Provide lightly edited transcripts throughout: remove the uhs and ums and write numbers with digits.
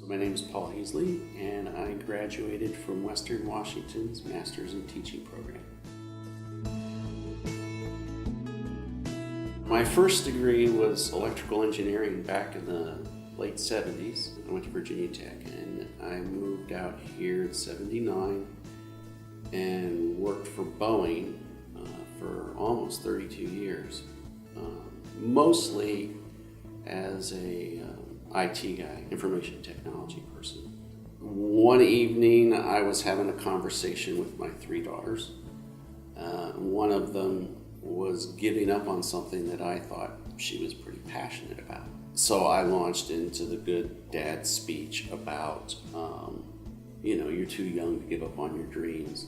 My name is Paul Heasley, and I graduated from Western Washington's Master's in Teaching program. My first degree was electrical engineering back in the late 70s. I went to Virginia Tech, and I moved out here in '79 and worked for Boeing for almost 32 years, mostly as a IT guy, information technology person. One evening I was having a conversation with my three daughters. One of them was giving up on something that I thought she was pretty passionate about. So I launched into the good dad speech about, you're too young to give up on your dreams.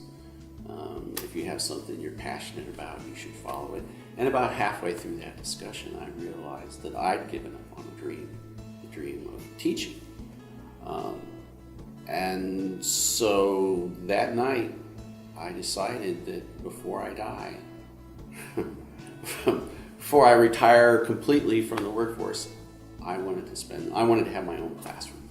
If you have something you're passionate about, you should follow it. And about halfway through that discussion, I realized that I'd given up on the dream of teaching. And so that night, I decided that before I die, before I retire completely from the workforce, I wanted to have my own classroom.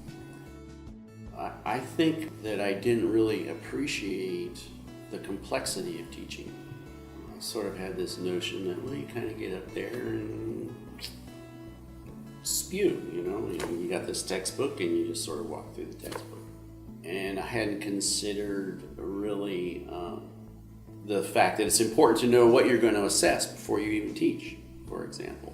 I think that I didn't really appreciate the complexity of teaching. I sort of had this notion that, well, you kind of get up there and spew, you got this textbook and you just sort of walk through the textbook. And I hadn't considered really the fact that it's important to know what you're going to assess before you even teach, for example.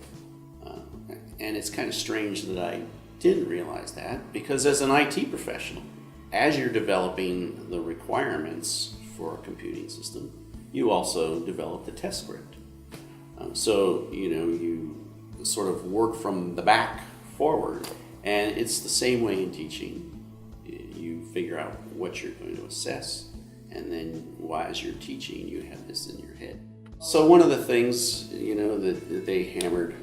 And it's kind of strange that I didn't realize that, because as an IT professional, as you're developing the requirements for a computing system, you also develop the test script. So you sort of work from the back forward, and it's the same way in teaching. You figure out what you're going to assess, and then as you're teaching, you have this in your head. So one of the things that they hammered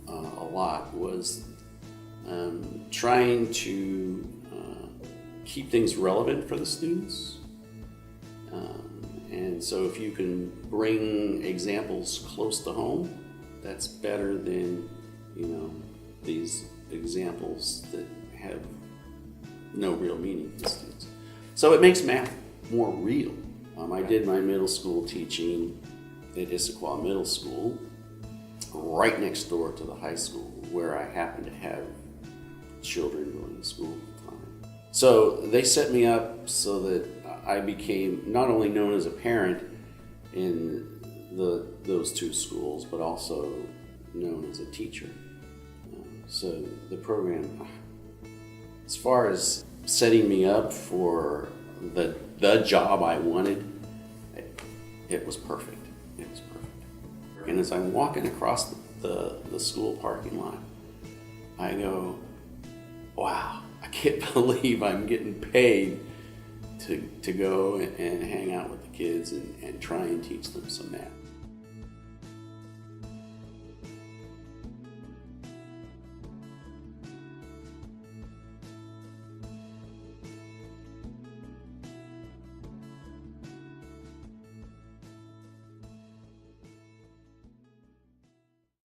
a lot was trying to keep things relevant for the students. And so if you can bring examples close to home, that's better than these examples that have no real meaning to the students. So it makes math more real. I did my middle school teaching at Issaquah Middle School, right next door to the high school, where I happened to have children going to school at the time. So they set me up so that I became not only known as a parent in those two schools, but also known as a teacher. So the program, as far as setting me up for the job I wanted, it was perfect. It was perfect. And as I'm walking across the school parking lot, I go, wow, I can't believe I'm getting paid to go and hang out with the kids and try and teach them some math.